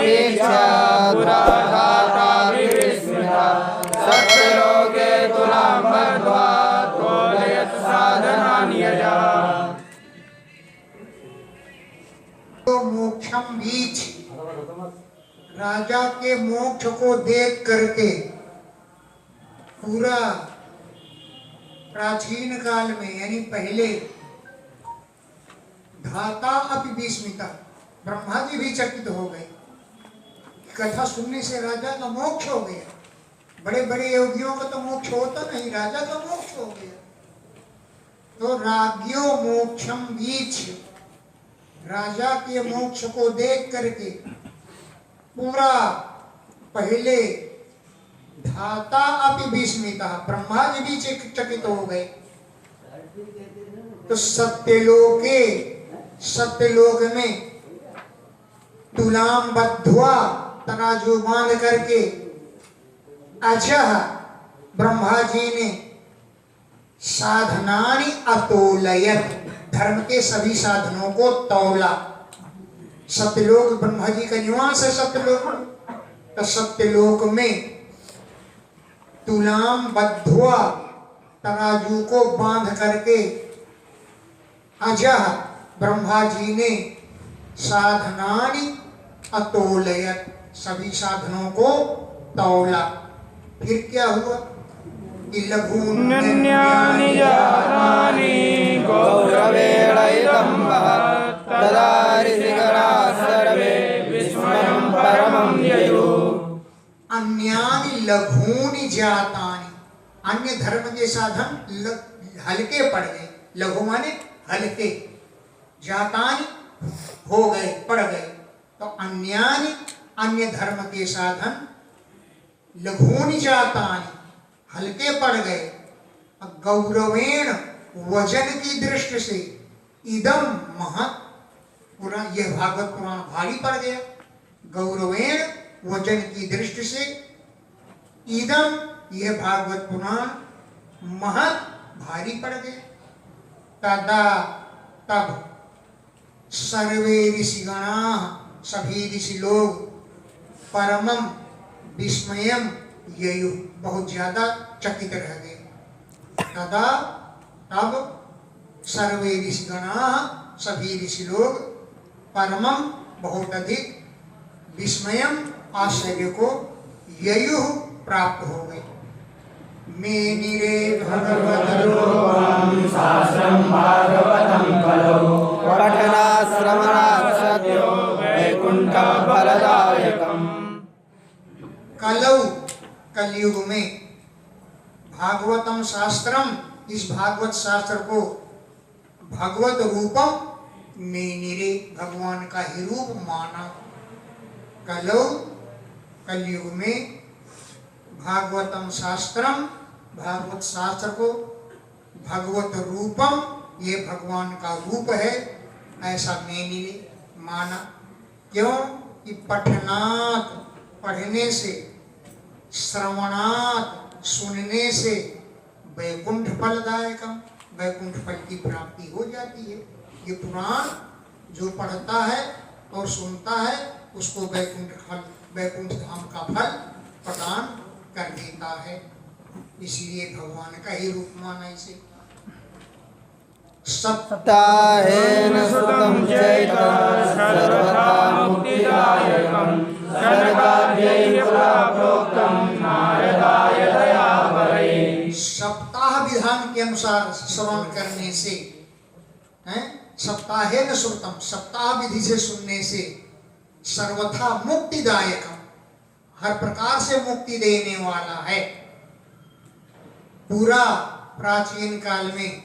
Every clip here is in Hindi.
वीक्ष्य पुराघाता विस्मृता सत्यलोके तुलां बद्ध्वा तोलयत् साधनानि यजा। तो मोक्षम बीच राजा के मोक्ष को देख करके पूरा प्राचीन काल में यानी पहले धाता अपि विस्मिता, ब्रह्मा जी भी चकित हो गए। कथा सुनने से राजा का मोक्ष हो गया। बड़े बड़े योगियों का तो मोक्ष होता नहीं, राजा का मोक्ष हो गया। तो राज्यो मोक्षम बीच, राजा के मोक्ष को देख करके पूरा पहले धाता अपि विस्मिता, ब्रह्मा जी भी चकित हो गए। तो सत्यलोके, सत्यलोक में तुलाम बद्ध्वा, तराजू बांध करके अजह ब्रह्मा जी ने साधनानि अतोलयत, धर्म के सभी साधनों को तौला। सत्यलोक ब्रह्मा जी का निवास है सत्यलोक। तो सत्यलोक में तुलाम बद्ध्वा, तराजू को बांध करके अजह ब्रह्मा जी ने साधनानि अतोलयत, सभी साधनों को तौला। फिर क्या हुआ कि लघून्यन्यानि जातानि गौरवेण इदं महत् तदा ऋषिगणाः सर्वे विस्मयं परमं ययुः। अन्यानि लघूनि जातानि, अन्य धर्म के साधन हल्के पड़ गए। लघु माने हल्के, जातानि हो गए, पड़ गए। तो अन्यानि, अन्य धर्म के साधन लघूनि जातानि, हल्के पड़ गए। गौरवेण, वजन की दृष्टि से, इदम महत् पुराण, यह भागवत पुराण भारी पड़ गया। गौरवेण, वजन की दृष्टि से, इदम, यह भागवत पुराण महत् भारी पड़ गया। तदा, तब सर्वे ऋषिगणाः, सभी ऋषि लोग परमं विस्मयम ययुः, बहुत ज्यादा चकित रह गए। तदा, तब सर्वे ऋषिगणाः, सभी ऋषि लोग परमं, बहुत अधिक, विस्मयम, आश्चर्य को, ययुः, प्राप्त हो गए। मेनिरे भगवद्रूपं शास्त्रं भागवतं कलौ पठनात् श्रवणात् सद्यो वैकुण्ठं फलदायकम्। कलौ, कलयुग में, भागवतम शास्त्रम, इस भागवत शास्त्र को, भगवत रूपम मेनिरे, भगवान का ही रूप माना। कलौ, कलयुग में, भागवतम शास्त्रम, भागवत शास्त्र को, भगवत रूपम, ये भगवान का रूप है, ऐसा मेनिरे माना। क्यों कि पठनात्, पढ़ने से, श्रवणात्, सुनने से, वैकुंठ फलदायकम, वैकुंठ फल की प्राप्ति हो जाती है। ये पुराण जो पढ़ता है और सुनता है उसको वैकुंठ धाम का फल प्रदान कर देता है। इसलिए भगवान का ही रूप माना इसे। सप्ताहेन श्रुतं चैतन्यं सर्वथा मुक्तिदायकं सर्वाभ्यैः पुरा प्रोक्तं नारदाय दयावरै। सप्ताह विधान के अनुसार श्रवण करने से, सप्ताहेन श्रुतम, सप्ताह विधि से सुनने से, सर्वथा मुक्तिदायकम, हर प्रकार से मुक्ति देने वाला है। पूरा प्राचीन काल में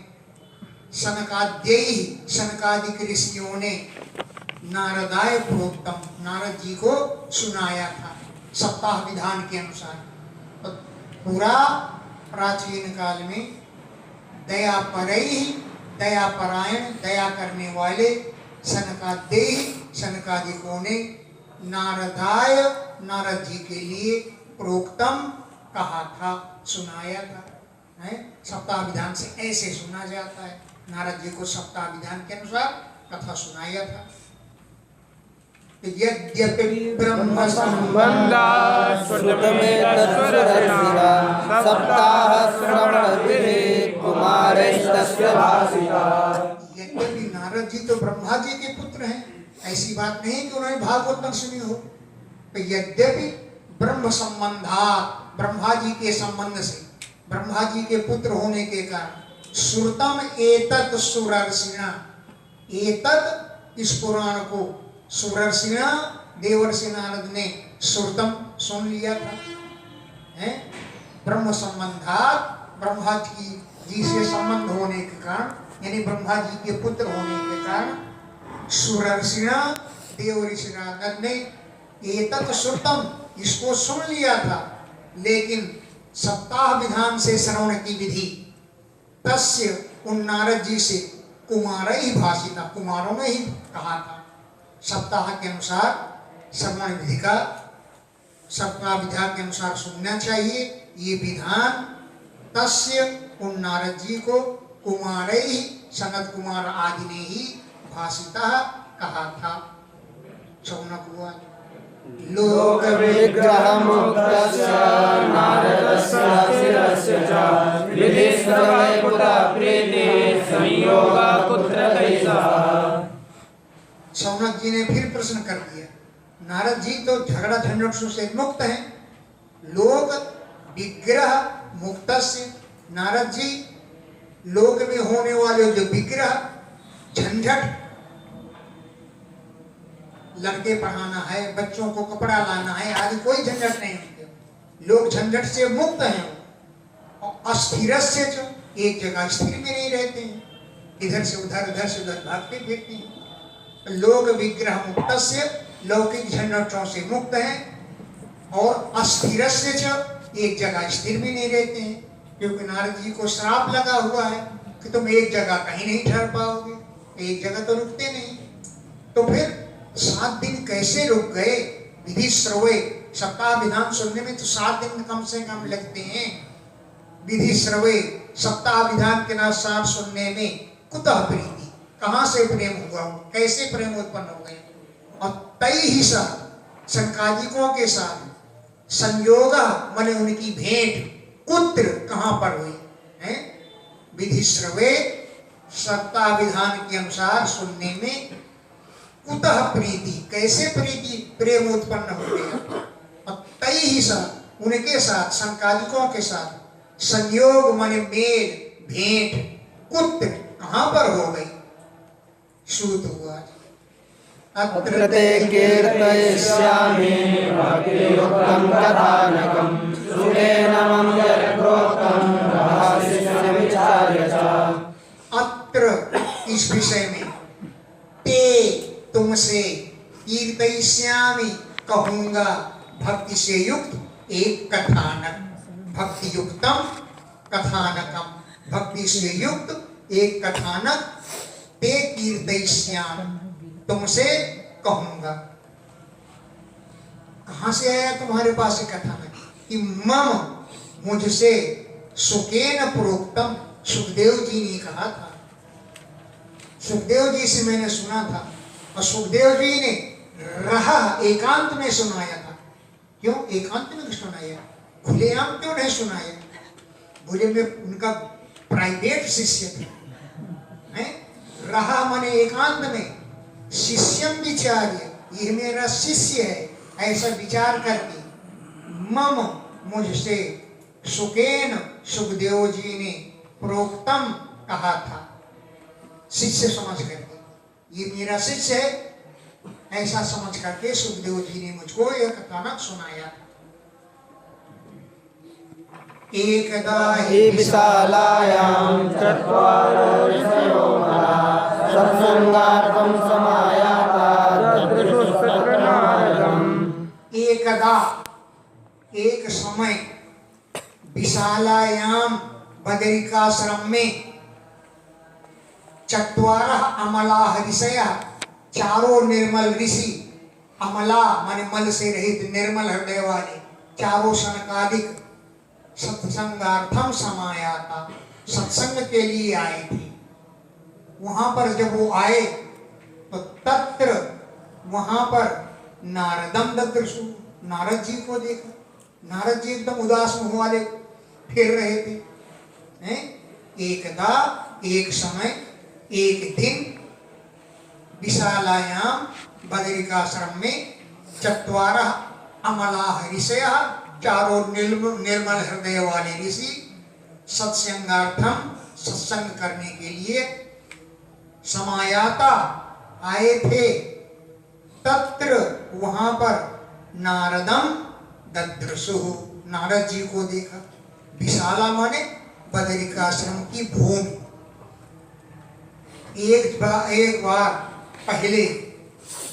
सनकाद्यैः, सनकादिक ऋषियों ने नारदाय प्रोक्तम, नारद जी को सुनाया था सप्ताह विधान के अनुसार। तो पूरा प्राचीन काल में दया परैः, दया परायण, दया करने वाले सनकाद्यैः, सनकादिकों ने नारदाय, नारद जी के लिए प्रोक्तम कहा था, सुनाया था। सप्ताह विधान से ऐसे सुना जाता है। नारद जी को सप्ताह विधान के अनुसार कथा सुनाया था। यद्यपि ब्रह्म संबंधा श्रुतमेतत्सुरर्षिणा सप्ताह श्रवणविधे कुमारैस्तस्य भासिता। यद्यपि नारद जी तो ब्रह्मा जी के पुत्र हैं, ऐसी बात नहीं कि उन्होंने भागवत न सुनी हो। तो यद्यपि ब्रह्म संबंधात, ब्रह्मा जी के संबंध से, ब्रह्मा जी के पुत्र होने के कारण, श्रुतम एतत् सुरर्षिणा, एतत् इस पुराण को सुरर्षिणा देवर्षि नारद ने श्रुतम सुन लिया था, हैं? ब्रह्म संबंधात, ब्रह्मा जी से संबंध होने के कारण, यानी ब्रह्मा जी के पुत्र होने के कारण सुरर्षिणा देवर्षि नारद ने एतत् श्रुतम इसको सुन लिया था। लेकिन सप्ताह विधान से श्रवण की विधि तस्य उन नारद जी से कुमार ही भाषिता, कुमारों ने ही कहा था। सप्ताह के अनुसार श्रवण विधि का सप्ताह विधा के अनुसार सुनना चाहिए, ये विधान तस्य उन नारद जी को कुमार ही सनत कुमार आदि ने ही भाषिता कहा था। शौनक हुआ लोक विग्रह मुक्तस्य नारदस्य शिरस्य च विधिश्रवे पुरा प्रीति संयोगा पुत्र कैसा। शौनक जी ने फिर प्रश्न कर दिया, नारद जी तो झगड़ा झंझट से मुक्त हैं, लोक विग्रह मुक्तस्य, नारद जी लोक में होने वाले जो विग्रह झंझट, लड़के पढ़ाना है, बच्चों को कपड़ा लाना है आदि कोई झंझट नहीं होते, लोग झंझट से मुक्त हैं। और अस्थिरस्य च, एक जगह स्थिर में नहीं रहते हैं, इधर से उधर भागते फिरते हैं। लोक विग्रह मुक्तस्य, लौकिक झंझटों से मुक्त हैं। और अस्थिरस्य च, एक जगह स्थिर में नहीं रहते हैं, क्योंकि नारद जी को श्राप लगा हुआ है कि तुम एक जगह कहीं नहीं ठहर पाओगे, एक जगह तो रुकते नहीं। तो फिर 7 दिन कैसे रुक गए? विधि श्रवे, सप्ताह विधान सुनने में तो 7 दिन कम से कम लगते हैं। विधि श्रवे, सप्ताह विधान के अनुसार सुनने में कुतः प्रीति, कहां से प्रेम हुआ, कैसे प्रेम उत्पन्न हो गए? और तई ही साथ, संकादिकों के साथ संयोग माने उनकी भेंट, कुत्र कहां पर हुई है? विधि श्रवे, सप्ताह विधान के अनुसार सुनने में कुतः प्रीति, कैसे प्रीति प्रेम उत्पन्न हो गया? और तई ही साथ, उनके साथ संकादिकों के साथ संयोग माने मेल भेंट, कुत्र कहां पर हो गई? श्रुत हुआ अत्र ते कीर्तयिष्यामि भक्तियुक्तं कथानकं सुखेन मम यत्प्रोक्तं रहस्यं विचार्य च। अत्र इस विषय में ते तुमसे कीर्तयिष्यामि कहूंगा भक्ति से युक्त एक कथानक, भक्ति युक्तम कथानकम, भक्ति से युक्त एक कथानक, ते कीर्तयिष्यामि तुमसे कहूंगा। कहां से आया तुम्हारे पास कथानक? कि मम मुझसे सुखेन प्रोक्तम, सुखदेव जी ने कहा था, सुखदेव जी से मैंने सुना था। और सुखदेव जी ने रहा एकांत में सुनाया था। क्यों एकांत में सुनाया? खुलेआम क्यों नहीं सुनाया? बोले में उनका प्राइवेट शिष्य था, रहा माने एकांत में, शिष्यम विचार्य, ये मेरा शिष्य है, ऐसा विचार करके मम मुझसे सुखेन सुखदेव जी ने प्रोक्तम कहा था, शिष्य समझ करके, ये मेरा शिष्य है ऐसा समझ करके सुखदेव जी ने मुझको यह कथानक सुनाया। एकदा हि विशालायां चत्वारो ऋषयो महा सत्संगार्थं समायाता ददृशुस्तत्र नारदम्। एकदा, एक समय, विशालायाम बदरिकाश्रम में, चत्वारः अमलाः ऋषयः, चारों निर्मल ऋषि, अमला माने मल से रहित निर्मल हृदय वाले, चारों सनकादिक सत्संगार्थम समायाता, सत्संग के लिए आए थे। वहां पर जब वो आए तो तत्र वहां पर नारदम ददृशु, नारद जी को देखा। नारद जी एकदम उदास मुंह वाले फिर रहे थे। हैं? एकदा, एक समय, एक दिन विशालायाम बदरिकाश्रम में चत्वारः अमलाः ऋषयः, चारों निर्मल हृदय वाले ऋषि सत्संगार्थम, सत्संग करने के लिए समायाता आए थे। तत्र वहां पर नारदम ददृशु, नारद जी को देखा। विशाला माने बदरिकाश्रम की भूमि। एक बार पहले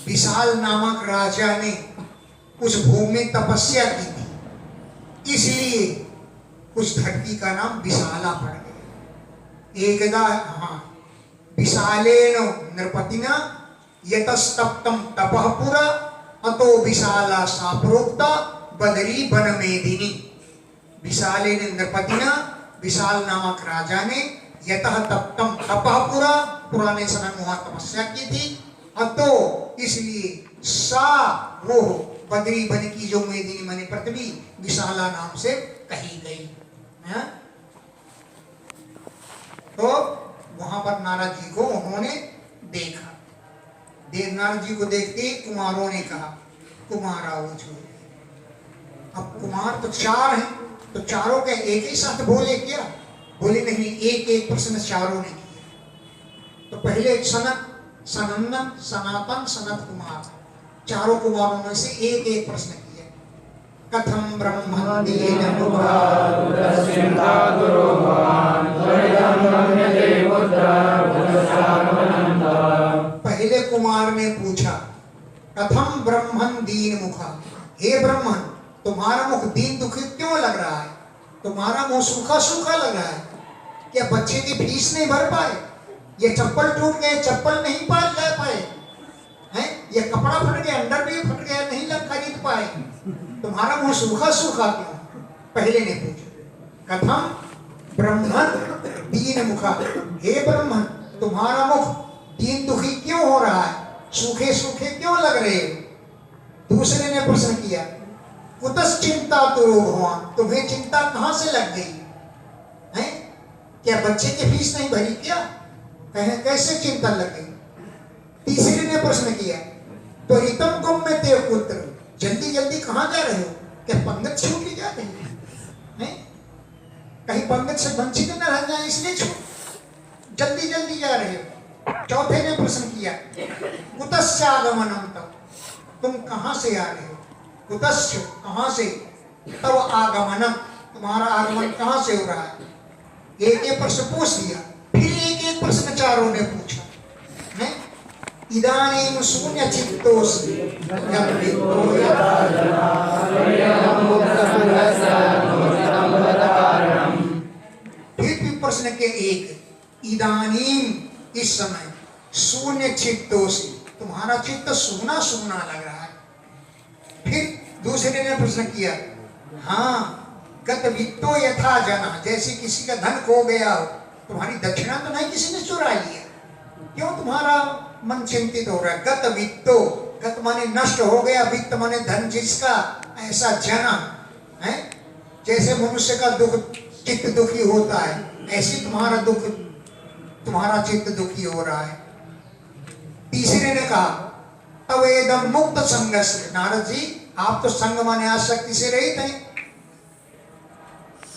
विशाल नामक राजा ने उस भूमि में तपस्या की थी, इसलिए उस धरती का नाम विशाला पड़ गया। एकदा विशालेन नृपतिना यतस्तप्तम तपः पुरा अतो विशाला सा प्रोक्ता बदरी वन मेदिनी। विशालेन नृपतिना, विशाल नामक राजा ने यतः तप्तम तपः पुरा, पुराने समय में वहां तपस्या की थी। अतो इसलिए सा वो बदरी वन की जो मेदिनी माने पृथ्वी विशाला नाम से कही गई है। तो वहां पर नारद जी को उन्होंने देखा। नारद जी को देखते ही कुमारों ने कहा कुमारा ऊंचो। अब कुमार तो चार हैं, तो चारों के एक ही साथ बोले क्या? बोले नहीं, एक एक प्रश्न चारों ने किया। तो पहले सनत, सनंदन, सनातन, सनत कुमार, चारों कुमारों में से एक एक प्रश्न किया। कथम ब्रह्मंदीन पहले कुमार ने पूछा कथम ब्रह्मन दीन मुखा, हे ब्रह्मन तुम्हारा मुख दीन दुखी क्यों लग रहा है? तुम्हारा मुंह सूखा सूखा लग रहा है। क्या बच्चे की फीस नहीं भर पाए? ये चप्पल टूट गए, चप्पल नहीं पाल जा पाए हैं? ये कपड़ा फट गया, अंडर भी फट गया, नहीं लग खरीद पाए। तुम्हारा मुंह सूखा सूखा क्यों? पहले ने पूछा। कथम ब्रह्मन दीन मुखा, हे ब्रह्मन तुम्हारा मुख दीन दुखी क्यों हो रहा है? सूखे सूखे क्यों लग रहे हो? दूसरे ने प्रश्न किया कुतस चिंता तो भगवान, तुम्हें चिंता कहां से लग गई है? क्या बच्चे की फीस नहीं भरी क्या? कहें कैसे चिंता लग गई? तीसरे ने प्रश्न किया तो रितम कुम में ते पुत्र, जल्दी जल्दी कहां जा रहे हो? क्या पंगत छूट जा रही है? कहीं पंगत से वंचित न रह जाए इसलिए जल्दी जल्दी जा रहे हो। चौथे ने प्रश्न किया कुतस्य आगमनम, तब तुम कहां से आ रहे हो? कुतस्य कहां से, तब आगमनम तुम्हारा आगमन कहां से हो रहा है? एक एक प्रश्न पूछ दिया। फिर एक एक प्रश्न चारों ने पूछा। है इदानीं शून्य चित्तोऽसि यद्वित्तो यथा फिर भी प्रश्न के एक, इदानीं इस समय, शून्य चित्तोऽसि तुम्हारा चित्त सूना सूना लग रहा है। फिर दूसरे ने प्रश्न किया हाँ गत वित्तो यथा जना, जैसे किसी का धन खो गया हो, तुम्हारी दक्षिणा तो नहीं किसी ने चुरा लिया, क्यों तुम्हारा मन चिंतित हो रहा है? गत वित्तो, गत माने नष्ट हो गया, वित्त माने धन जिसका, ऐसा जना है। जैसे मनुष्य का दुख चित्त दुखी होता है, ऐसे तुम्हारा दुख, तुम्हारा चित्त दुखी हो रहा है। तीसरे ने कहा तब एकदम मुक्त संग से, नारद जी आप तो संग माने आसक्ति से रहित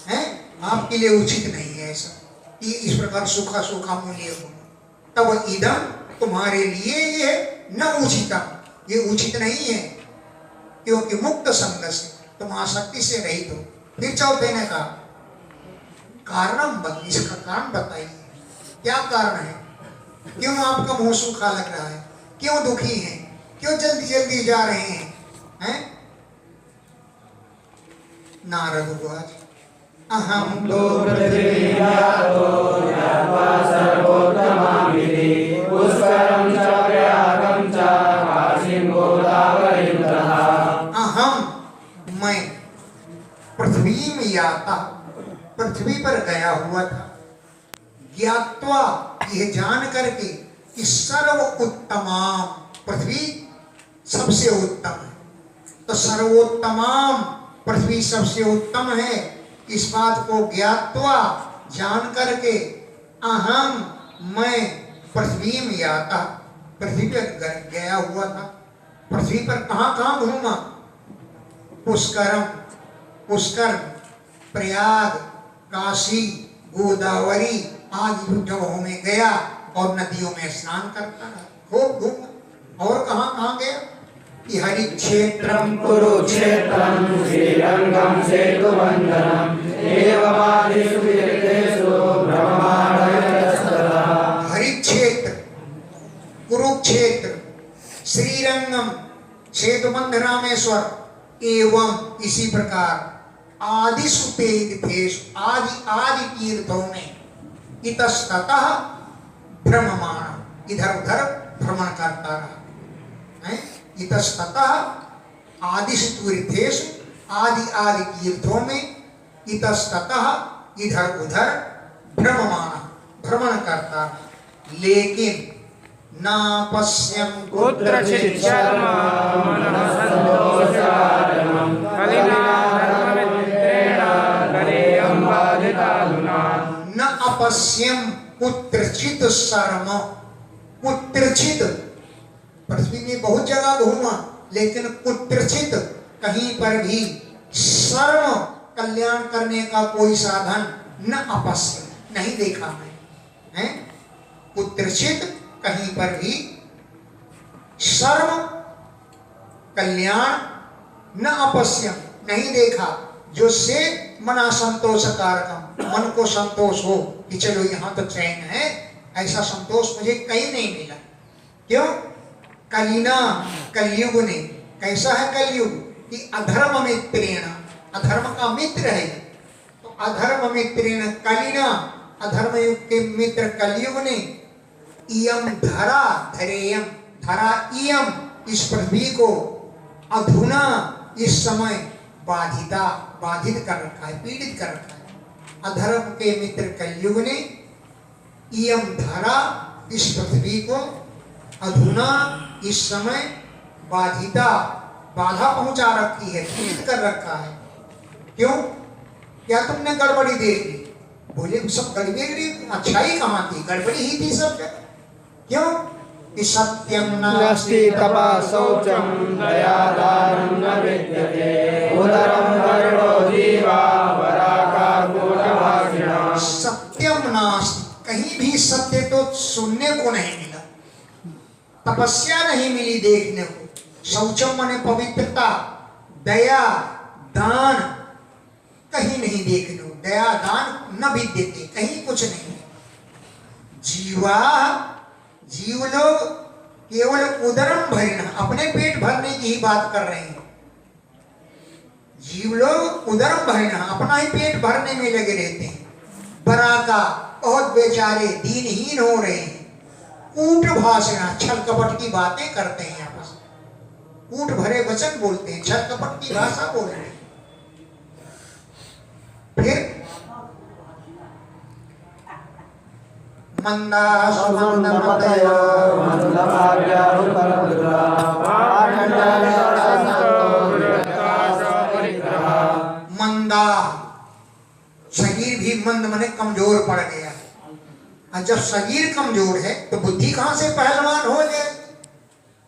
हैं, आपके लिए उचित नहीं है ऐसा, ये इस प्रकार सूखा सूखा मूल्य हो। तब इदम तुम्हारे लिए ये न उचितम, ये उचित नहीं है, क्योंकि मुक्त संग से तुम आसक्ति से रहित हो। फिर चौथे ने कहा कारणम बत, इसका कारण बताइए, क्या कारण है? क्यों आपका मुंह सूखा लग रहा है? क्यों दुखी हैं? क्यों जल्दी जल्दी जा रहे हैं? नारद उवाच अहम तो पृथ्वीयातो यात्वा सर्वोत्तमामिति पुष्करं च प्रयागं च काशीं गोदावरीं तथा। अहम मैं पृथ्वी में याता, पृथ्वी पर गया हुआ था। ज्ञात्वा यह जान करके कि सर्व उत्तमाम, पृथ्वी सबसे उत्तम है। तो सर्वोत्तमाम पृथ्वी सबसे उत्तम है। इस बात को ज्ञात्वा जान करके अहम मैं पृथ्वी में आता, पृथ्वी पर गया हुआ था। पृथ्वी पर कहाँ कहाँ घूमा? पुष्करम, पुष्कर, प्रयाग, काशी, गोदावरी आदि जगहों में गया और नदियों में स्नान करता रहा, खूब घूमा। और कहाँ कहाँ गया? कि हरि क्षेत्रम कुरुक्षेत्रम श्रीरंगम सेतुबंधनम एवमादिषु तीर्थेषु ब्रह्मांडस्तथा। हरि क्षेत्र, कुरुक्षेत्र, श्रीरंगम, सेतुबंधनामेश्वर एवं इसी प्रकार आदिषु तीर्थेषु आदि आदि तीर्थों में इतस्ततः भ्रममाण, इधर उधर भ्रमण करता रहा। इतस्ततः आदिषु तीर्थेषु आदि आदि तीर्थों में इतस्ततः इधर उधर भ्रममाण, भ्रमण करता रहा। लेकिन ना पश्यम कुत्रचित् शर्म मनसन्तोषकारणं कलिना धर्ममित्रेण कलेयं बाधिताधुना। न अपश्यम कुत्रचित् शर्म, कुत्रचित् पृथ्वी में बहुत जगह घूमा, लेकिन कुत्रचित् कहीं पर भी शर्म कल्याण करने का कोई साधन न अपश्यम, नहीं देखा मैं। हैं? कुत्रचित् कहीं पर भी शर्म कल्याण न अपश्यम, नहीं देखा, जो से मना संतोष कारकम, मन को संतोष हो कि चलो यहाँ तो चैन है, ऐसा संतोष मुझे कहीं नहीं मिला। क्यों? कलिना, कलयुग ने, कैसा है कलयुग? कि अधर्म मित्रेण, अधर्म का मित्र है। तो अधर्म मित्रेण कलिना, अधर्म युग के मित्र कलयुग ने इयम धरा, धरेयम, धरा इयम, इस पृथ्वी को अधुना, इस समय बाधिता, बाधित कर रखा है, पीड़ित कर रखा है। अधर्म के मित्र कलयुग ने इयम धरा, इस पृथ्वी को अधुना, इस समय बाधिता, बाधा पहुंचा रखी है, पीड़ित कर रखा है। क्यों? क्या तुमने गड़बड़ी देख ली? बोले सब गड़बड़ी, अच्छाई कहाँ थी? गड़बड़ी ही थी सब जगह। क्यों? कि सत्यम नास्ति तपा शौचम दया दानं न विद्यते उदरं वर्णो जीवा वराकाकुटभाषिणः। सत्यम नास्ति, कहीं भी सत्य तो सुनने को नहीं मिला, तपस्या नहीं मिली देखने को। शौचम माने पवित्रता, दया दान कहीं नहीं देखने को, दया दान न विद्यते, कहीं कुछ नहीं। जीवा, जीव लोग केवल उदरम भरना, अपने पेट भरने की ही बात कर रहे हैं। जीव लोग उदरम भरना, अपना ही पेट भरने में लगे रहते हैं। बराका, बहुत बेचारे दीनहीन हो रहे हैं। कूट भाषण, छल कपट की बातें करते हैं आपस में, कूट भरे वचन बोलते हैं, छल कपट की भाषा बोल रहे हैं। फिर मंदा सुमंदमतयो मंदभाग्या उपलब्धा मंदा, शरीर भी मंद माने कमजोर पड़ गया। और जब शरीर कमजोर है तो बुद्धि कहां से पहलवान हो जाए?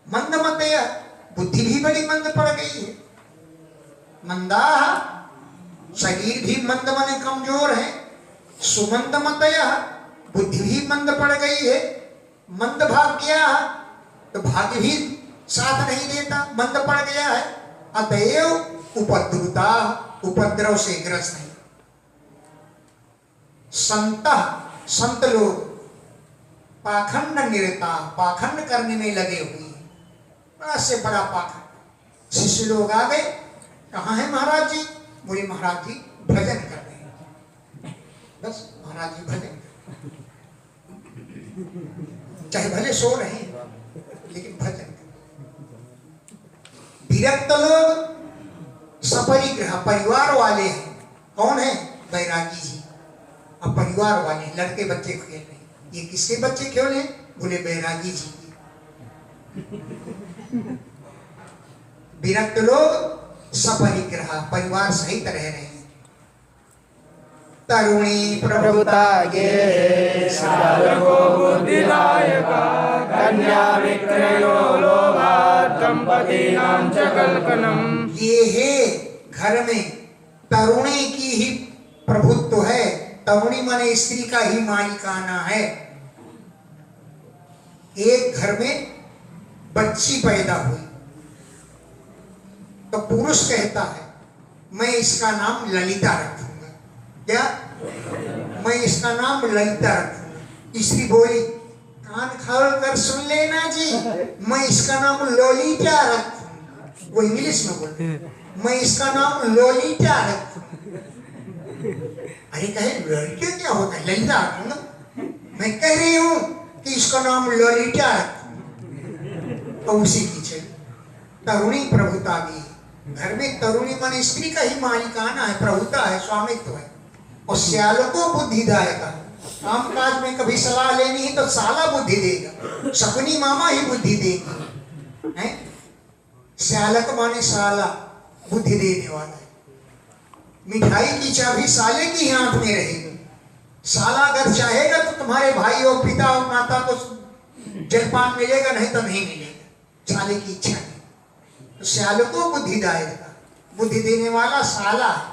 मंदमतय, बुद्धि भी बड़ी मंद पड़ गई है। मंदा, शरीर भी मंद माने कमजोर है। सुमंदमतय, बुद्धि भी मंद पड़ गई है। मंद भाग्य, तो भाग्य भी साथ नहीं देता, मंद पड़ गया है। अतएव उपद्रुता, उपद्रव से ग्रस्त है। संत, संत लोग पाखंड निरता, पाखंड करने में लगे हुए हैं, बड़ा से बड़ा पाखंड। शिष्य लोग आ गए, कहाँ है महाराज जी? बोले महाराज जी भजन कर रहे हैं। बस महाराज जी भजन, चाहे भले सो रहे हैं लेकिन भजन। विरक्त लोग सपरिग्रह, परिवार वाले हैं। कौन है? बैरागी जी। अब परिवार वाले लड़के बच्चे खेल रहे हैं। ये किसके बच्चे खेल रहे हैं? बोले बैरागी जी के। विरक्त लोग सपरिग्रह परिवार सहित रह रहे हैं। तरुणी प्रभुता गे साधको बुद्धिदायका कन्या विक्रयो लोभात् दंपतीनां च कल्पनम्। ये है घर में तरुणी की ही प्रभुत्व है। तरुणी माने स्त्री का ही मालिकाना है। एक घर में बच्ची पैदा हुई तो पुरुष कहता है मैं इसका नाम ललिता रखूंगा। क्या? मैं इसका नाम ललिता रखूंगा। स्त्री बोली कान खोल कर सुन लेना जी, मैं इसका नाम लोलिता रखूंगा। वो इंग्लिश में बोलते मैं इसका नाम लोलिता रखूंगा। अरे कहे ललिता क्या होता है? ललिता रखूंगा। मैं कह रही हूं कि इसका नाम ललिता रखूंगा। तो उसी की चल तरुणी प्रभुता भी है। घर में तरुणी माने स्त्री का ही मालिकाना है, प्रभुता है, स्वामित्व है। और श्यालको बुद्धिदायक है। काम काज में कभी सलाह लेनी है तो साला बुद्धि देगा, शकुनी मामा ही बुद्धि देगी। हैं? श्यालक माने साला, बुद्धि देने वाला है। मिठाई की चाबी साले की हाथ में रहेगी। साला अगर चाहेगा तो तुम्हारे भाई और पिता और माता को जलपान मिलेगा, नहीं तो नहीं मिलेगा। साले की इच्छा नहीं। तो श्यालको बुद्धिदायक, बुद्धि देने वाला साला है।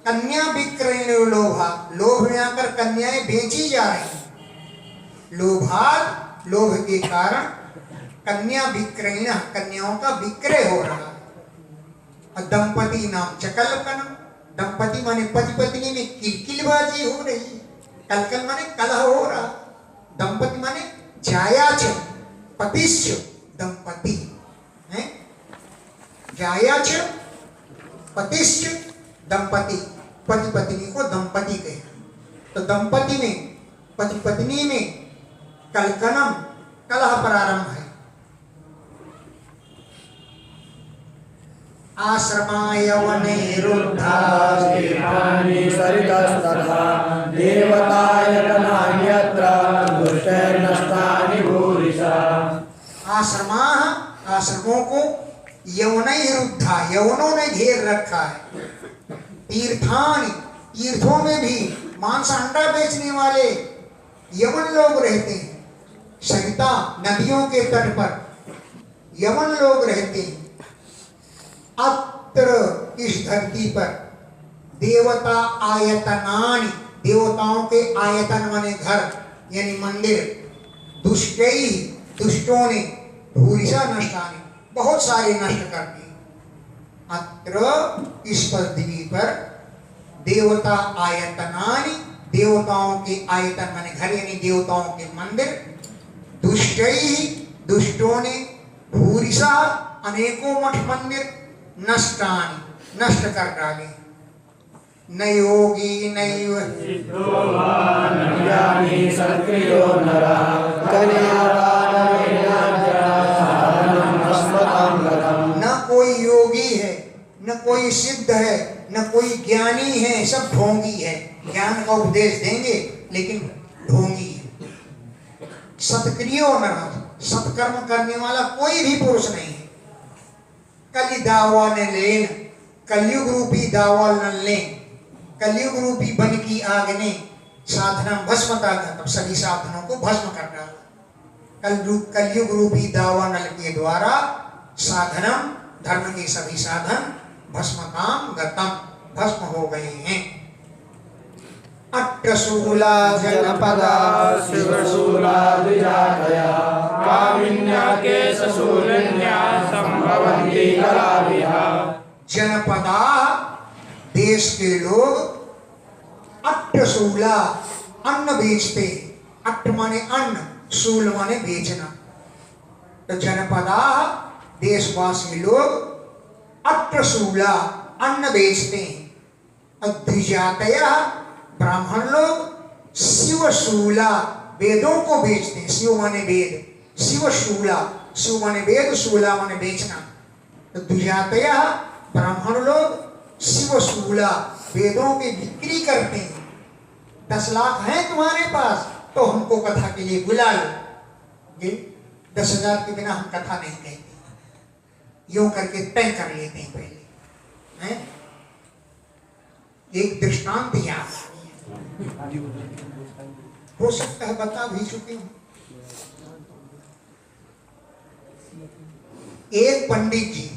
कन्या विक्रयण लोभा, लोभ में आकर कन्याएं बेची जा रही हैं। लोभात, लोभ के कारण कन्या विक्रयण, कन्याओं का विक्रय हो रहा है। और दंपति नाम चकलकनम, दंपति माने पति पत्नी में किलकिलबाजी हो रही है। कलकल माने कलह हो रहा। दंपति माने जायाच पतिश्च दंपति है। जायाच पतिश्च दंपति, पति पत्नी को दंपति कहे। तो दंपति में, पति पत्नी में कलकनम, कलह प्रारंभ है। आश्रमा यवने रुद्धा तीर्थानि सरितस्तथा देवतायतनान्यत्र दुष्टैर्नष्टानि भूरिशा। आश्रमा, आश्रमों को यवनै रुद्धा, यवनों ने घेर रखा है। तीर्थानि, तीर्थों में भी मांस अंडा बेचने वाले यवन लोग रहते हैं। सरिता, नदियों के तट पर यवन लोग रहते हैं। अत्र, इस धरती पर देवता आयतनानि, देवताओं के आयतन माने घर यानी मंदिर, दुष्टैः, दुष्टों ने, भूरिशा नष्टानि, बहुत सारे नष्ट कर दिए। अत्र, इस पृथ्वी पर देवता आयतनानि, देवताओं के आयतन माने घर यानी देवताओं के मंदिर, दुष्टैः, दुष्टों ने, भूरिशा, अनेकों मठ मंदिर, नष्टानि, नष्ट कर डाले। न योगी नैव ज्ञानी सक्रियो नरः न कोई योगी है, न कोई सिद्ध है, न कोई ज्ञानी है, सब ढोंगी है। ज्ञान का उपदेश देंगे लेकिन ढोंगी है। सत्क्रियो नरः, सत्कर्म करने वाला कोई भी पुरुष नहीं है। कलि दावा न लेन, कलयुग रूपी दावा न लें। कलयुग रूपी बन की आग ने साधना भस्मता कर, तब सभी साधनों को भस्म कर डाला। कलयुग रूपी दावा नल के द्वारा साधनम, धर्म के सभी साधन भस्मकाम गतम, भस्म हो गए हैं। अट्टशूला जनपदा शिवशूला द्विजातया कामिन्या केशशूलिन्या संभवन्ति कलाभिः। जनपदा, देश के लोग, अट्टशूला, अन्न बेचते। अट्ट माने अन्न, शूल माने बेचना। तो जनपदा, देशवासी लोग, अट्टशूला, अन्न बेचते हैं। द्विजातया, ब्राह्मण लोग, शिवशूला, वेदों को बेचते हैं। शिव माने वेद, शिवशूला, शिव माने वेद, शूला माने बेचना। तो द्विजातया, ब्राह्मण लोग, शिवशूला, वेदों की बिक्री करते हैं। 10 लाख हैं तुम्हारे पास तो हमको कथा के लिए बुला लो। ये 10,000 के बिना हम कथा नहीं कहते। यूं करके तय कर लेते हैं पहले, हैं? एक दृष्टांत याद हो सकता है बता भी चुके हूं। एक पंडित जी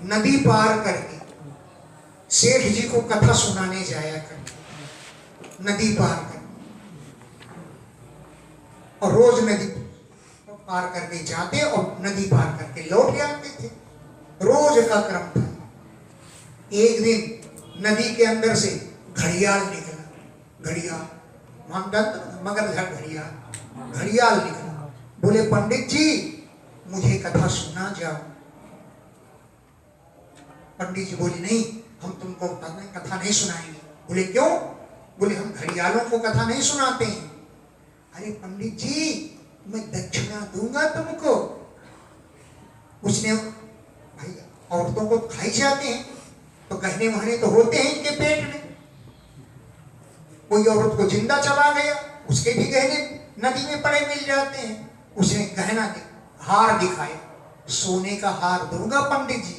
नदी पार करके सेठ जी को कथा सुनाने जाया करते, नदी पार कर, और रोज नदी पार करके जाते और नदी पार करके लौट आते थे, रोज का क्रम था। एक दिन नदी के अंदर से घड़ियाल निकला, घड़ियाल मगर घड़ियाल निकला। बोले पंडित जी मुझे कथा सुना जाओ। पंडित जी बोले नहीं, हम तुमको कथा नहीं सुनाएंगे। बोले क्यों? बोले हम घड़ियालों को कथा नहीं सुनाते हैं। अरे पंडित जी मैं दक्षिणा दूंगा तुमको। उसने, भाई औरतों को खाई जाते हैं तो गहने वहने तो होते हैं इनके पेट में। कोई औरत को जिंदा चला गया, उसके भी गहने नदी में पड़े मिल जाते हैं। उसने गहना हार दिखाया, सोने का हार दूंगा पंडित जी,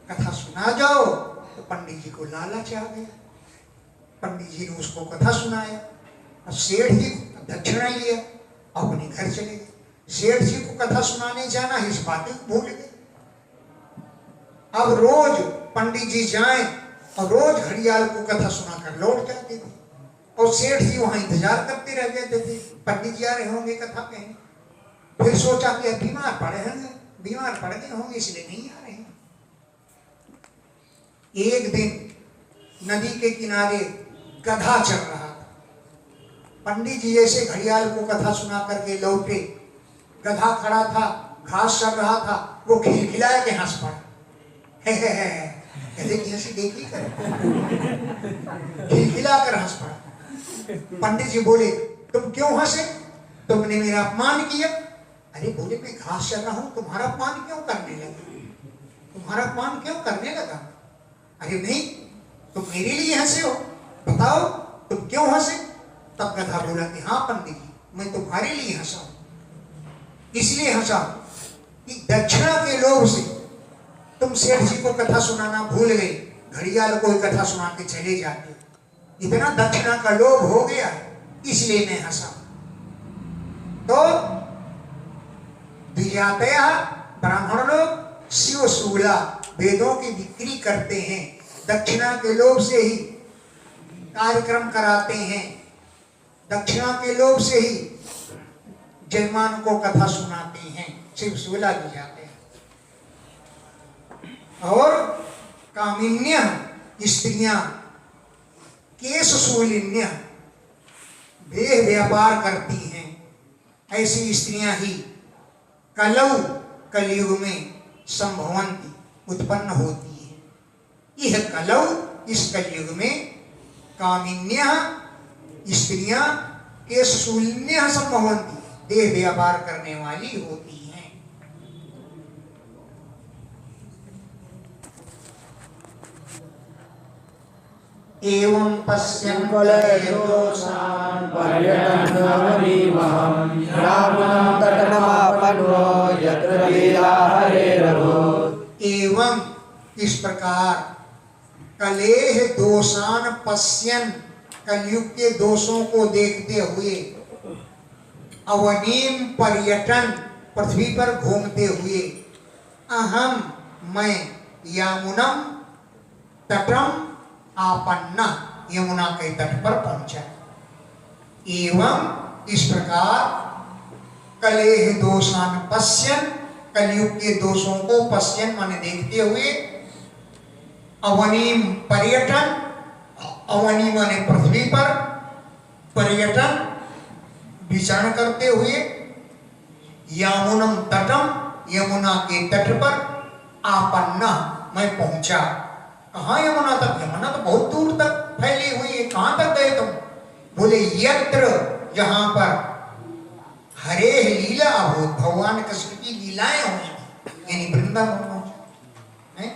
कथा सुना जाओ। तो पंडित जी को लालच आ गया, पंडित जी ने उसको कथा सुनाया। अब सेठ जी दक्षिणा लिया, अपने घर चले गए। सेठ जी को कथा सुनाने जाना, इस बातें भूल गए। अब रोज पंडित जी जाएं और रोज घड़ियाल को कथा सुनाकर लौट जाते थे, और सेठ जी वहां इंतजार करते रह जाते थे, पंडित जी आ रहे होंगे कथा कहेंगे। फिर सोचा कि बीमार पड़ गए होंगे इसलिए नहीं आ रहे हैं। एक दिन नदी के किनारे गधा चल रहा था। पंडित जी जैसे घड़ियाल को कथा सुना करके लौटे, गधा खड़ा था, घास चल रहा था, वो खिलखिलाए के हंस पड़ा। गधे की हंसी देखी कर, खिलखिला कर हंस पड़ा। पंडित जी बोले तुम क्यों हंसे? तुमने मेरा अपमान किया। अरे बोले मैं घास चल रहा हूं, तुम्हारा अपमान क्यों करने लगा? अरे नहीं, तुम मेरे लिए हंसे हो, बताओ तुम क्यों हंसे? तब गधा बोला कि हाँ पंडित जी मैं तुम्हारे लिए हंसा हूं। इसलिए हंसा कि दक्षिणा के लोभ से तुम सेठ जी को कथा सुनाना भूल गए, घड़ियाल को कथा सुना के चले जाते, इतना दक्षिणा का लोभ हो गया, इसलिए मैं हंसा। तो द्विजातया ब्राह्मण लोग शिव शूला वेदों की बिक्री करते हैं, दक्षिणा के लोभ से ही कार्यक्रम कराते हैं, दक्षिणा के लोभ से ही जजमान को कथा सुनाते हैं, शिव शूला भी जाते हैं। और कामिन्य स्त्रियां, केश शूलिन्य देह व्यापार करती हैं, ऐसी स्त्रियां ही कलौ कलयुग में संभवंती उत्पन्न होती है। यह कलौ इस कलयुग में कामिन्य स्त्रियां केश शूलिन्य संभवंती देह व्यापार करने वाली होती हैं। एवं पश्यन् दोषान् पर्यटनवनीमहं रावणं तटनमापन्नो यत्र लीला हरेरभूत्। एवं इस प्रकार कलेह दोषान पश्यन् कलयुग के दोषों को देखते हुए, अवनीम पर्यटन पृथ्वी पर घूमते हुए, अहम मैं यामुनम तटम आपन्ना यमुना के तट पर पहुंचा। एवं इस प्रकार कलेह दोषान पश्यन कलयुग के दोषों को पश्यन माने देखते हुए, अवनीम पर्यटन, अवनी माने पृथ्वी पर, पर्यटन विचरण करते हुए, यामुनम तटम यमुना के तट पर, आपन्ना मैं पहुंचा। कहाँ यमुना तक? यमुना तो बहुत दूर तक फैली हुई है, कहां तक गए तुम? बोले यत्र, जहां पर हरे लीला अभूत, भगवान कृष्ण की लीलाएं हुई, यानी वृंदावन में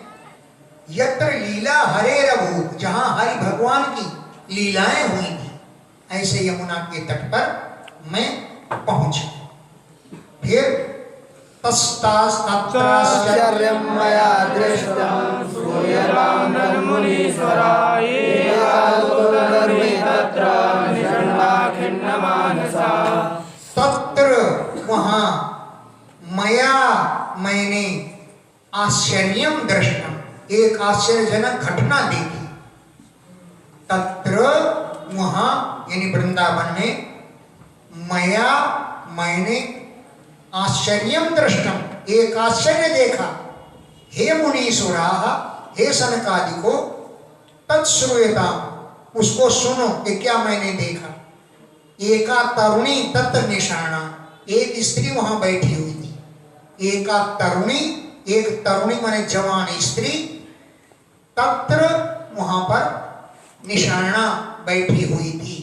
यत्र लीला हरे अभूत, जहां हरि भगवान की लीलाएं हुई थी, ऐसे यमुना के तट पर मैं पहुंचा। फिर आश्चर्यं मया दृष्टं सूर्यराममुनीश्वरा ये तत्र निषण्णाखिन्नमानसा। तत्र वहाँ मया मैंने आश्चर्यम दृष्टम एक आश्चर्यजनक घटना देखी। तत्र वहाँ यानी वृंदावन में मया मैंने आश्चर्यम दृष्टम एक आश्चर्य देखा। हे मुनीश्वरा हे सनकादिको तत्श्रूयता उसको सुनो कि क्या मैंने देखा। एका तरुणी तत्र निशाना एक स्त्री वहां बैठी हुई थी। एका तरुणी एक तरुणी माने जवान स्त्री तत्र वहां पर निशाना बैठी हुई थी।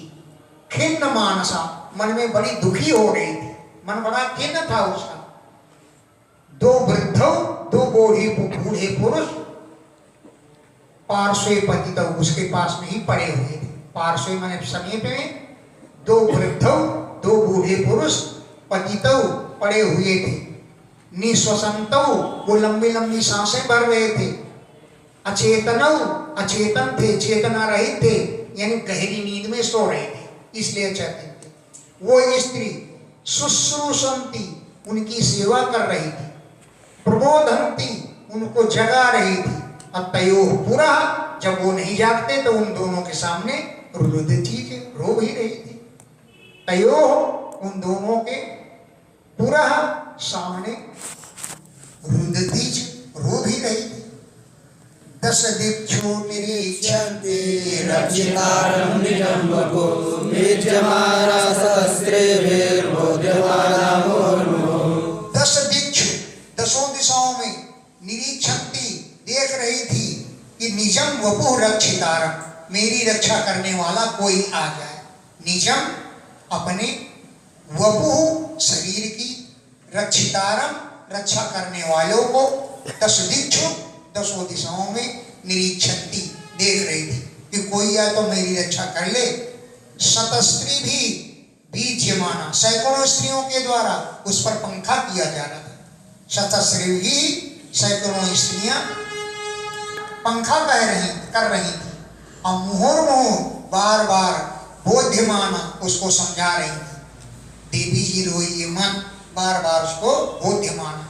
खिन्न मानसा मन में बड़ी दुखी हो रही थी। मन बड़ा खिन्न था उसका। दो वृद्धों दो बूढ़े पुरुष पार्श्वे पतित उसके पास में ही पड़े हुए थे। पार्श्वे माने समीप में दो वृद्धों दो बूढ़े पुरुष पतितौ पड़े हुए थे। निश्वसंतौ वो लंबी लंबी सांसें भर रहे थे। अचेतनौ अचेतन थे चेतना रहित थे यानी गहरी नींद में सो रहे थे इसलिए अचेतन थे। वो स्त्री शुश्रूषन्ति उनकी सेवा कर रही थी। प्रबोधन्ति उनको जगा रही थी। अतयो पूरा जब वो नहीं जागते तो उन दोनों के सामने रुदती के रो भी रही थी। तयो उन दोनों के पूरा सामने रुदती रो भी रही थी। दश दिक्षु निरीक्षन्ते रक्षितारं निजं वपो विद्यमाना सहस्रेभिर्बोध्यमाना मुहुर्मुहुः। दश दिक्षु दसों दिशाओं में निरीक्षन्ति देख रही थी कि निजम वपुः रक्षितारम मेरी रक्षा करने वाला कोई आ जाए। निजम अपने वपुः शरीर की रक्षितारम रक्षा करने वालों को दश दिक्षु दसों दिशाओं में निरीक्षन्ति देख रही थी कि कोई आए तो मेरी रक्षा कर ले। शतस्त्री भी बीज्यमाना सैकड़ों स्त्रियों के द्वारा उस पर पंखा किया जा रहा था। शतस्त्री भी सैकड़ों स्त्रियां पंखा कर रही थी और मुहुर्मुहुः बार बार बोध्यमाना उसको समझा रही थी। देवी जी रोइए मन बार बार उसको बोध्यमाना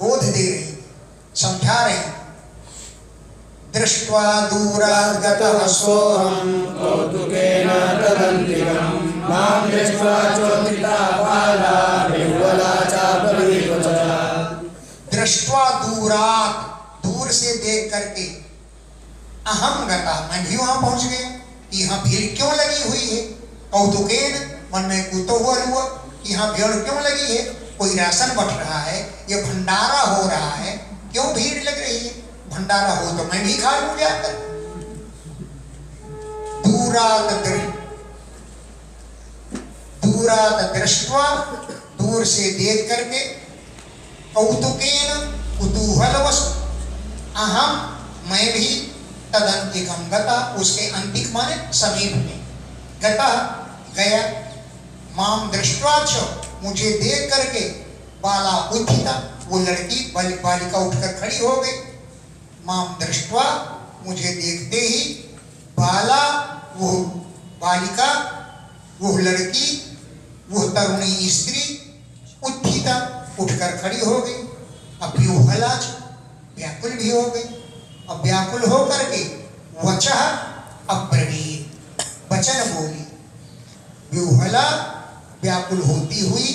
बोध दे रही थी समझा रही थी। दृष्ट्वा दूरात् गतः सोऽहं कौतुकेन तदन्तिकं मां दृष्ट्वा चोदिता बाला विह्वला चापरिवचः। दृष्ट्वा दूरात् दूर से देख करके अहम गता मैं भी वहां पहुंच गया कि यहाँ भीड़ क्यों लगी हुई है। कौतुकेन मन में कुतूहल हुआ कि यहाँ भीड़ क्यों लगी है। कोई राशन बट रहा है ये भंडारा हो रहा है क्यों भीड़ लग रही है। भंडारा हो तो मैं भी खा लूं जाकर। दूरात् दृष्ट्वा दूर से देख करके कौतुकेन कुतूहलवश अहम मैं भी तदंतिकम गता उसके अंतिक माने समीप में गता गया। माम दृष्ट्वा च मुझे देख करके बाला उत्थिता वो लड़की बालिका उठकर खड़ी हो गई। माम दृष्ट्वा मुझे देखते ही बाला वो बालिका वो लड़की वो तरुणी स्त्री उत्थिता उठकर खड़ी हो गई। अब व्यूहला व्याकुल भी हो गई। अब व्याकुल हो करके वचः अब्रवीत वचन बोली। व्यूहला व्याकुल होती हुई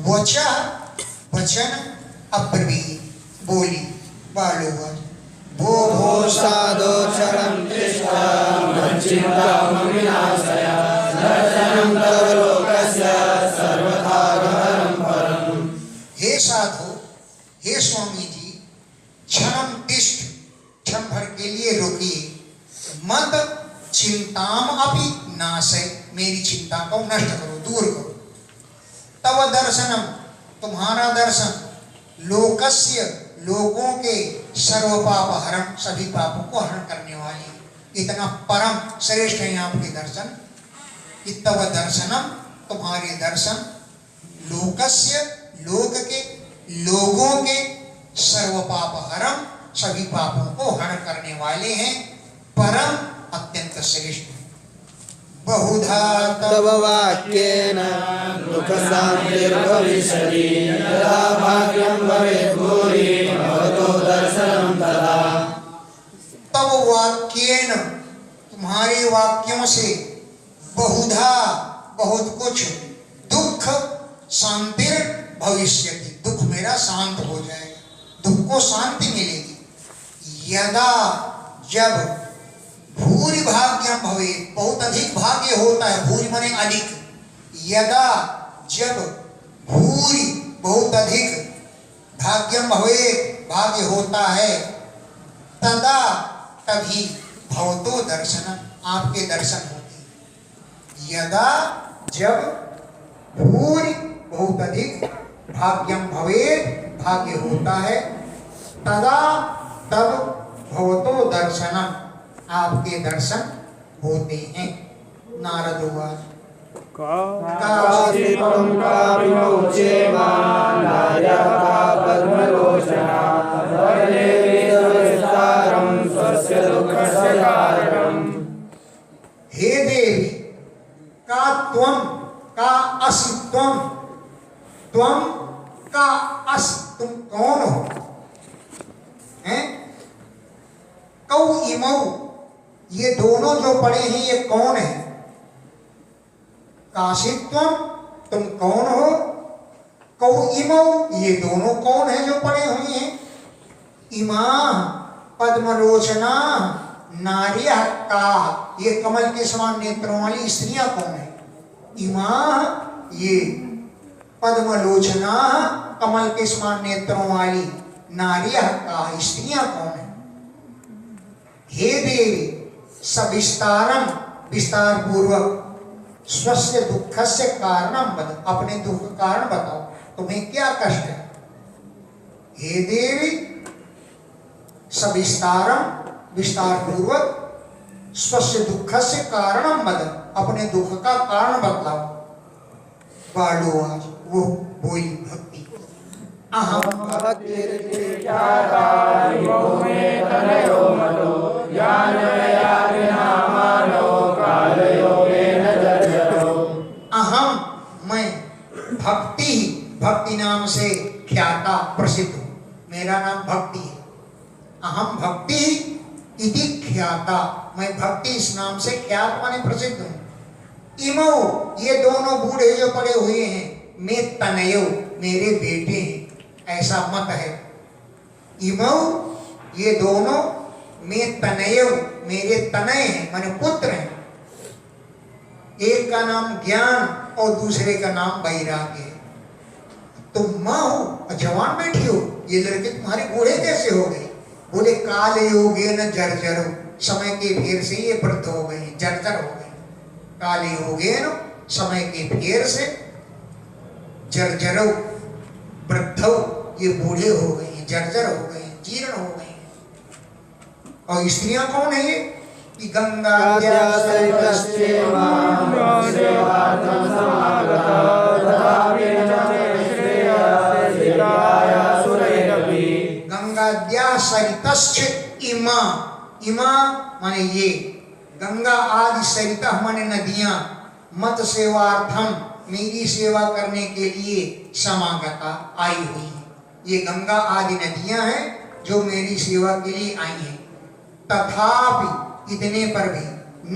वचः वचन अब्रवीत बोली। बालो भो भो साधोक्षरं दृष्ट्वा मच्चिन्तां विनाशय दर्शनं तव लोकस्य सर्वथा गहनं परम्। हे साधु हे स्वामी जी क्षणम तिष्ठ क्षण भर के लिए रुकिए। मत चिंताम अपि नाशय मेरी चिंता को नष्ट करो दूर करो। तव दर्शनम तुम्हारा दर्शन लोकस्य लोगों के सर्व पाप हरण सभी पापों को हरण करने वाली इतना परम श्रेष्ठ है आपके दर्शन। तव दर्शनम तुम्हारे दर्शन लोकस्य लोक के लोगों के सर्व पाप हरम, सभी पापों को हरण करने वाले हैं, परम अत्यंत श्रेष्ठ। बहुधा तव वाक्येन दुःख शान्तिर्भविष्यति यदा भाग्यं भवेत् भूरि भवतो दर्शनं तदा। तब वाक्येन, तुम्हारे वाक्यों से, बहुधा बहुत कुछ, दुख शांतिर भविष्यति, दुख मेरा शांत हो जाएगा, दुख को शांति मिलेगी। यदा जब, भूरि भाग्यम भवे, बहुत अधिक भाग्य होता है, भूरि माने अधिक, यदा जब, भूरि बहुत अधिक, भाग्यम भवे भाग्य होता है, तदा तभी, भवतो दर्शन आपके दर्शन होते। यदा जब, भूरि बहुत अधिक, भाग्यम भवे भाग्य होता है, तदा तब, भवतो दर्शनम आपके दर्शन होते हैं। नारद उवाच काशित्वं काविमोचेमा नार्यका पद्मलोचना वर्णेन विस्तारं स्वस्य दुःखस्य कारणम्। हे देवी, का त्वं, का असि त्वं, त्वं का अस, तुम कौन हो? हैं? कौ इमौ, ये दोनों जो पड़े हैं ये कौन है? काशित्वम, तुम कौन हो? कौ इमौ, ये दोनों कौन है जो पड़े हुए हैं? इमा पद्मलोचना नार्यः का, ये कमल के समान नेत्रों वाली स्त्रियां कौन है? इमा, ये पद्मलोचना, कमल के समान नेत्रों वाली नार्यः का, स्त्रियां कौन है? हे देवी, सविस्तारम, विस्तार पूर्वक, स्वस्य दुःखस्य कारणम बद, अपने दुख कारण बताओ, तुम्हें क्या कष्ट है? हे देवी, सविस्तारम, विस्तार पूर्वक, स्वस्य दुःखस्य कारणम बद, अपने दुख का कारण बतलाओ। बालो आज वो बोली भक्ति, अहम अहम, मैं, भक्ति, भक्ति नाम से ख्याता प्रसिद्ध हूँ, मेरा नाम भक्ति है। अहम भक्ति इति ख्याता, मैं भक्ति इस नाम से ख्यात माने प्रसिद्ध हूँ। इमो, ये दोनों बूढ़े जो पड़े हुए हैं, मैं तनयो, मेरे बेटे हैं, ऐसा मत है। इमो, ये दोनों, मैं तनयो, मेरे तनय हैं, माने पुत्र हैं। एक का नाम ज्ञान और दूसरे का नाम वैराग्य है। तुम माँ हो, जवान बैठी हो, ये लड़के तुम्हारे बूढ़े कैसे हो गए? बोले काल योगे न जर्जरो, समय के फेर से ये वृद्ध हो गए, जर्जर हो गए। काल योगे न, समय के फेर से, जर्जरो, वृद्धो, ये बूढ़े हो गए, जर्जर हो गए, जीर्ण हो गए। और स्त्रियां कौन है ये? कि गंगा गंगाद्या सरितश्चित इमा, इमा माने ये, गंगा आदि सरिता माने नदियां, मत सेवार्थम, मेरी सेवा करने के लिए समागता आई हुई है। ये गंगा आदि नदियां हैं जो मेरी सेवा के लिए आई हैं। तथापि, इतने पर भी,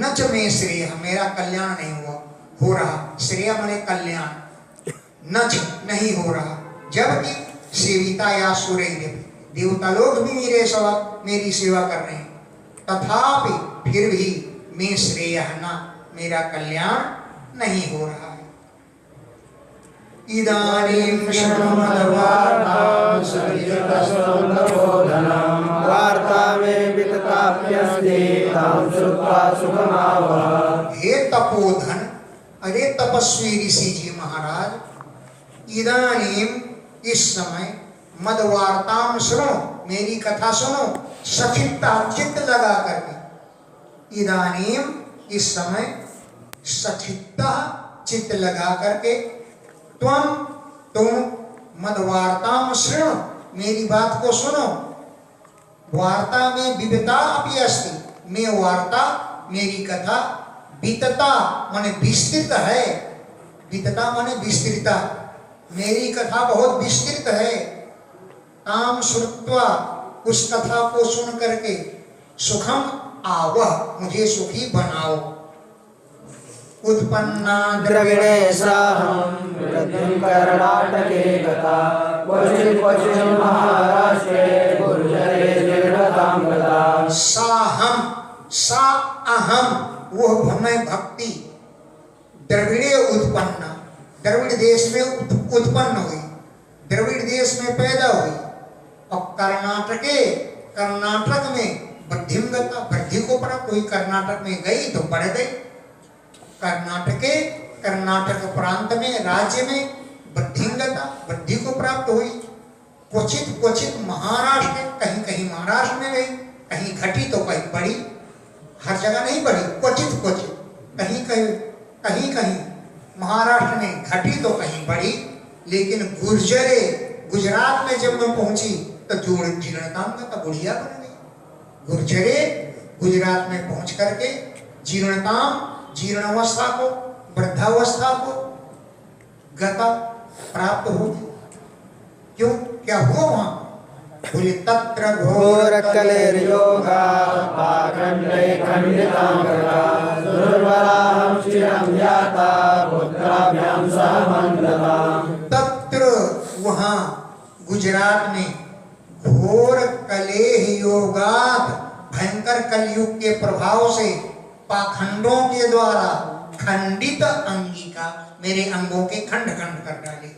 नच में श्रेय, मेरा कल्याण नहीं हो रहा। श्रेय माने कल्याण, नच नहीं हो रहा। जबकि सेविता या सूर्य, देवता लोग भी मेरी सेवा कर रहे हैं। तथापि फिर भी मैं श्रेय ना, मेरा कल्याण नहीं हो रहा है। इदानीं शृणुमद्वार्तां सवितस्तोत्रबोधनं वार्ता में वितताप्यस्ते तां श्रुत्वा सुखमावह। हे तपोधन, अरे तपस्वी ऋषि जी महाराज, इदानीम, इस समय, मदवार्ताम सुनो, मेरी कथा सुनो, सचित्ता, चित्त लगा करके। इदानीम, इस समय, सचित्ता, चित्त लगा करके, तुम मद वार्ताम शृणु, मेरी बात को सुनो। वार्ता में विविधता अपि अस्ति, मैं वार्ता मेरी कथा वितता माने विस्तृत है, वितता माने विस्तृता, मेरी कथा बहुत विस्तृत है। ताम श्रुत्वा, उस कथा को सुन करके सुखम आवह, मुझे सुखी बनाओ। उत्पन्ना द्रविणेशाहं वृद्धिं कर्णाटके गता, क्वचित् क्वचित् महाराष्ट्रे गुर्जरे जीर्णतां गता। साहम, सा अहम, वह मैं भक्ति द्रविड़े उत्पन्न, द्रविड़ देश में उत्पन्न हुई, द्रविड़ देश में पैदा हुई। और कर्नाटके, कर्नाटक में वृद्धिम गता, वृद्धि को प्राप्त हुई। कर्नाटक में गई तो बढ़ गई। कर्नाटके, कर्नाटक प्रांत में, राज्य में वृद्धिम गता, वृद्धि को प्राप्त हुई। क्वचित क्वचित महाराष्ट्र, कहीं कहीं महाराष्ट्र में गई, कहीं घटी तो कहीं बढ़ी, हर जगह नहीं बढ़ी, क्वचित क्वचित, कहीं कहीं कहीं कहीं महाराष्ट्र में घटी तो कहीं बढ़ी। लेकिन गुर्जरे, गुजरात में जब मैं पहुंची तो जीर्णताम का बुढ़िया बन गई। गुर्जरे, गुजरात में पहुंच करके जीर्णताम, जीर्णावस्था को, वृद्धावस्था को गता प्राप्त हो गई। क्यों, क्या हुआ वहां? बोले तत्र घोर कलेर्योगा पाखंडे खंडितां गता, दुर्बलाहं चिरं याता पुत्राभ्यां सह मन्दताम्। तत्र, वहां गुजरात में घोर कलेह योगात, भयंकर कलयुग के प्रभाव से पाखंडों के द्वारा खंडित अंगिका, मेरे अंगों के खंड खंड कर डाले।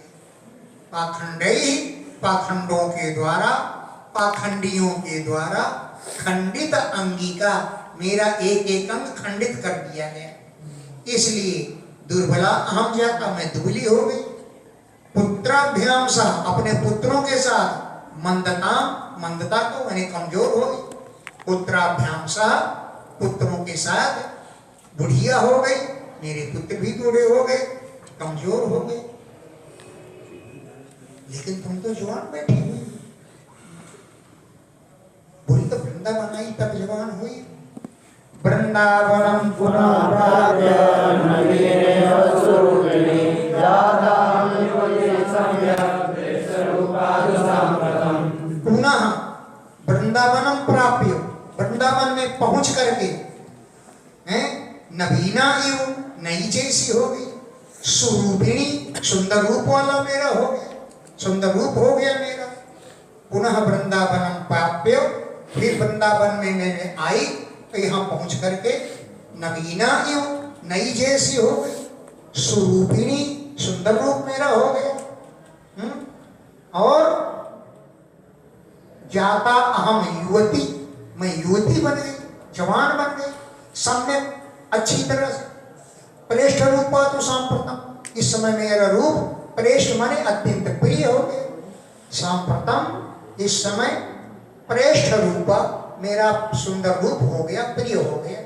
पाखंडई, पाखंडों के द्वारा, पाखंडियों के द्वारा खंडित अंगिका, मेरा एक एक अंग खंडित कर दिया गया। इसलिए दुर्बला अहम जाता, मैं दुबली हो गई। पुत्राभ्याम सह, अपने पुत्रों के साथ, मंदता, मंदता को मैंने कमजोर हो गई। पुत्राभ्याम सह, पुत्रों के साथ बुढ़िया हो गई, मेरे पुत्र भी बूढ़े हो गए, कमजोर हो गए। लेकिन तुम तो जवान बैठी हुई, बोली तो वृंदावन आई तब जवान हुई। वृंदावनम पुनः प्राप्य नवीने स्वरूपिणी जातां युवती सम्यक् दृष्टरूपादि सांप्रतम्। पुनः वृंदावनम प्राप्य, वृंदावन में पहुंच करके हैं नवीना एवं नई जैसी हो गई। स्वरूपिणी, सुंदर रूप वाला मेरा हो गया, सुंदर रूप हो गया मेरा। पुनः वृंदावनम प्राप्य, फिर वृंदावन में मैंने आई तो यहाँ पहुंच करके नवीना एवं नई जैसी हो गई। स्वरूपिणी, सुंदर रूप मेरा हो गया। और जाता अहम युवती, मैं युवती बन गई, जवान बन गई, सम्यक अच्छी तरह से। प्रेष्ठ रूपा तो सांप्रतम, इस समय मेरा रूप प्रेष्ठ माने अत्यंत प्रिय हो गया। सांप्रतम, इस समय प्रेष्ठ रूपा, मेरा सुंदर रूप हो गया, प्रिय हो गया।